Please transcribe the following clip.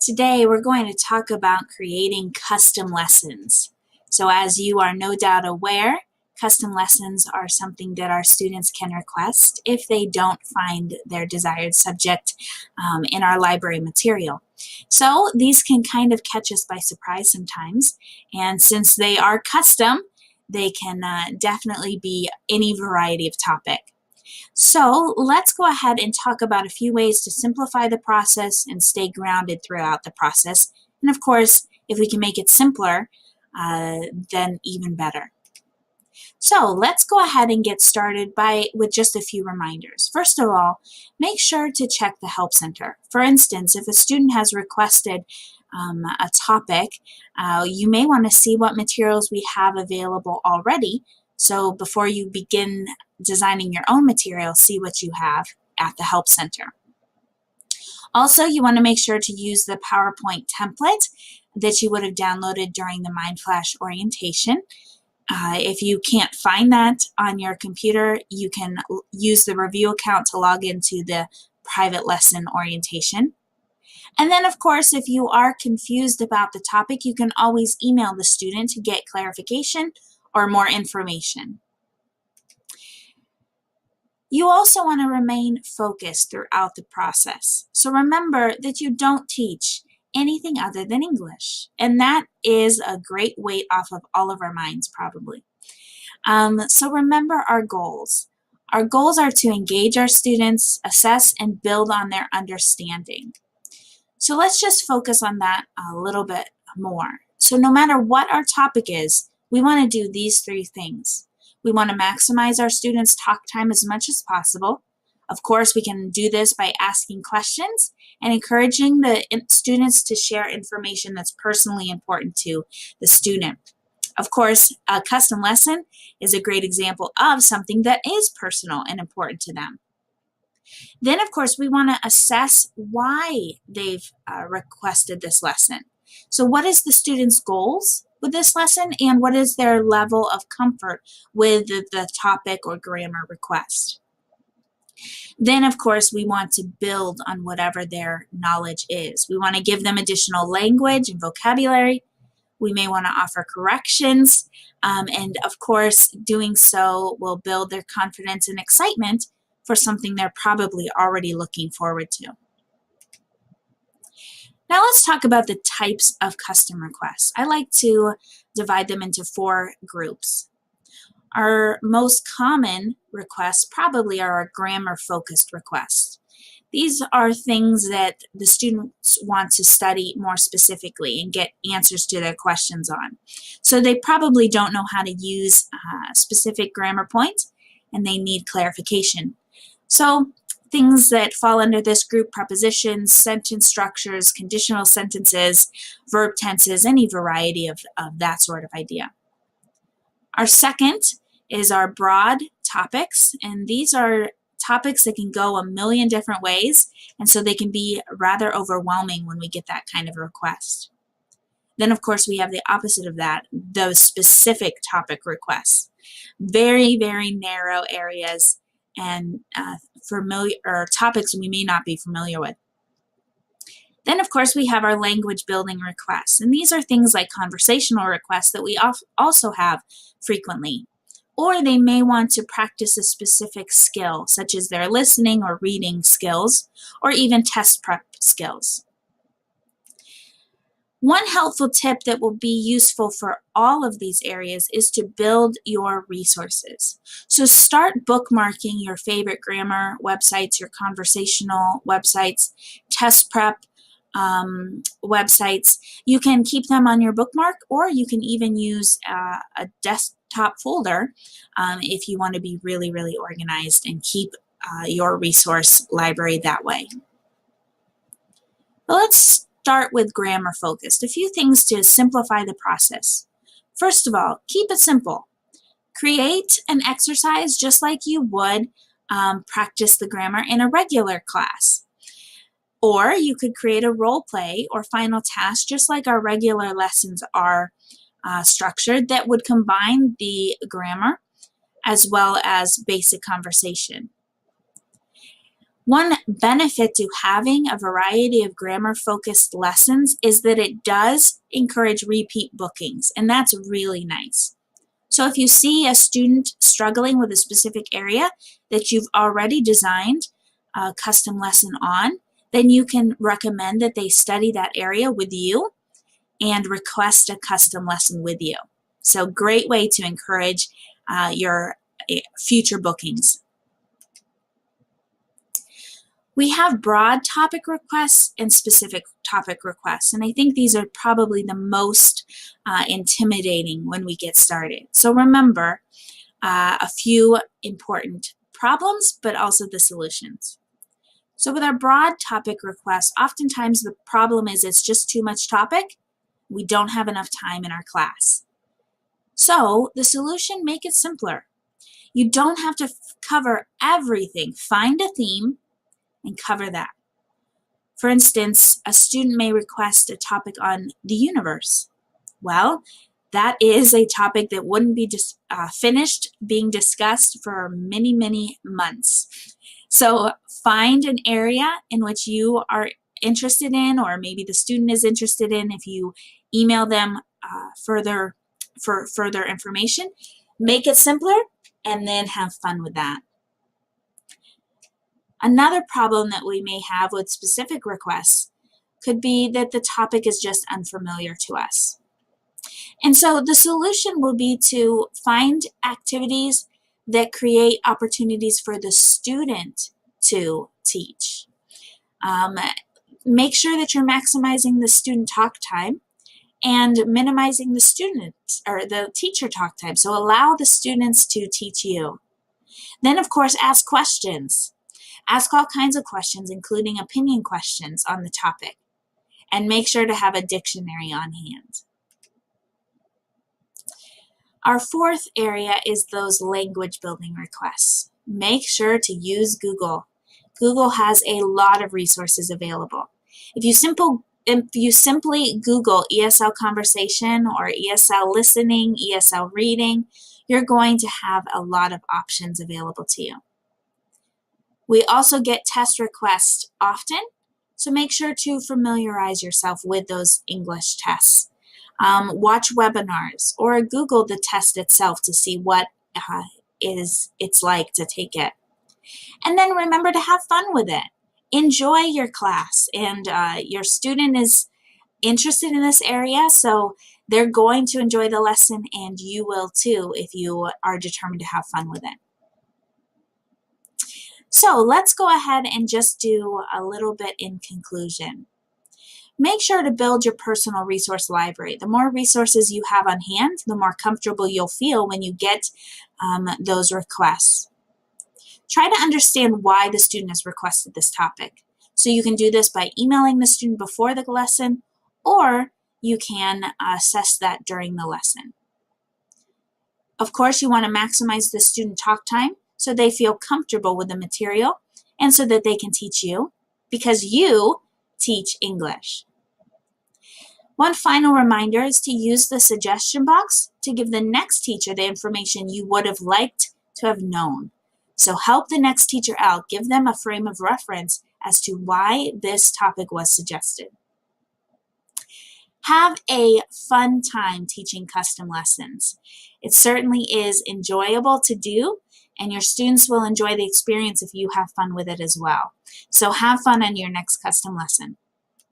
Today we're going to talk about creating custom lessons. So as you are no doubt aware, custom lessons are something that our students can request if they don't find their desired subject in our library material. So these can kind of catch us by surprise sometimes, and since they are custom, they can definitely be any variety of topic. So let's go ahead and talk about a few ways to simplify the process and stay grounded throughout the process. And of course, if we can make it simpler, then even better. So let's go ahead and get started with just a few reminders. First of all, make sure to check the Help Center. For instance, if a student has requested a topic, you may want to see what materials we have available already. So before you begin designing your own material, see what you have at the Help Center. Also, you want to make sure to use the PowerPoint template that you would have downloaded during the MindFlash orientation. If you can't find that on your computer, you can use the review account to log into the private lesson orientation. And then, of course, if you are confused about the topic, you can always email the student to get clarification or more information. You also want to remain focused throughout the process. So remember that you don't teach anything other than English, and that is a great weight off of all of our minds probably. So remember our goals. Our goals are to engage our students, assess, and build on their understanding. So let's just focus on that a little bit more. So no matter what our topic is, we want to do these three things. We want to maximize our students' talk time as much as possible. Of course, we can do this by asking questions and encouraging the students to share information that's personally important to the student. Of course, a custom lesson is a great example of something that is personal and important to them. Then, of course, we want to assess why they've requested this lesson. So what is the student's goals with this lesson, and what is their level of comfort with the topic or grammar request? Then, of course, we want to build on whatever their knowledge is. We want to give them additional language and vocabulary. We may want to offer corrections, and of course, doing so will build their confidence and excitement for something they're probably already looking forward to. Now let's talk about the types of custom requests. I like to divide them into 4 groups. Our most common requests probably are our grammar-focused requests. These are things that the students want to study more specifically and get answers to their questions on. So they probably don't know how to use specific grammar points, and they need clarification. So things that fall under this group: prepositions, sentence structures, conditional sentences, verb tenses, any variety of that sort of idea. Our second is our broad topics, and these are topics that can go a million different ways, and so they can be rather overwhelming when we get that kind of request. Then, of course, we have the opposite of that, those specific topic requests. Very, very narrow areas and topics we may not be familiar with. Then, of course, we have our language building requests, and these are things like conversational requests that we also have frequently. Or they may want to practice a specific skill, such as their listening or reading skills, or even test prep skills. One helpful tip that will be useful for all of these areas is to build your resources. So start bookmarking your favorite grammar websites, your conversational websites, test prep websites. You can keep them on your bookmark, or you can even use a desktop folder if you want to be really, really organized and keep your resource library that way. But let's start with grammar focused. A few things to simplify the process. First of all, keep it simple. Create an exercise just like you would practice the grammar in a regular class. Or you could create a role play or final task just like our regular lessons are structured, that would combine the grammar as well as basic conversation. One benefit to having a variety of grammar-focused lessons is that it does encourage repeat bookings, and that's really nice. So if you see a student struggling with a specific area that you've already designed a custom lesson on, then you can recommend that they study that area with you and request a custom lesson with you. So great way to encourage your future bookings. We have broad topic requests and specific topic requests, and I think these are probably the most intimidating when we get started. So remember a few important problems, but also the solutions. So with our broad topic requests, oftentimes the problem is it's just too much topic. We don't have enough time in our class. So the solution, make it simpler. You don't have to cover everything. Find a theme and cover that. For instance, a student may request a topic on the universe. Well, that is a topic that wouldn't be finished being discussed for many, many months. So find an area in which you are interested in, or maybe the student is interested in. If you email them for further information, make it simpler and then have fun with that. Another problem that we may have with specific requests could be that the topic is just unfamiliar to us. And so the solution will be to find activities that create opportunities for the student to teach. Make sure that you're maximizing the student talk time and minimizing the student or the teacher talk time. So allow the students to teach you. Then, of course, ask questions. Ask all kinds of questions, including opinion questions on the topic. And make sure to have a dictionary on hand. Our fourth area is those language building requests. Make sure to use Google. Google has a lot of resources available. If you simply Google ESL conversation or ESL listening, ESL reading, you're going to have a lot of options available to you. We also get test requests often, so make sure to familiarize yourself with those English tests. Watch webinars or Google the test itself to see what it's like to take it. And then remember to have fun with it. Enjoy your class, and your student is interested in this area, so they're going to enjoy the lesson, and you will too if you are determined to have fun with it. So let's go ahead and just do a little bit in conclusion. Make sure to build your personal resource library. The more resources you have on hand, the more comfortable you'll feel when you get those requests. Try to understand why the student has requested this topic. So you can do this by emailing the student before the lesson, or you can assess that during the lesson. Of course, you want to maximize the student talk time so they feel comfortable with the material and so that they can teach you, because you teach English. One final reminder is to use the suggestion box to give the next teacher the information you would have liked to have known. So help the next teacher out. Give them a frame of reference as to why this topic was suggested. Have a fun time teaching custom lessons. It certainly is enjoyable to do, and your students will enjoy the experience if you have fun with it as well. So have fun on your next custom lesson.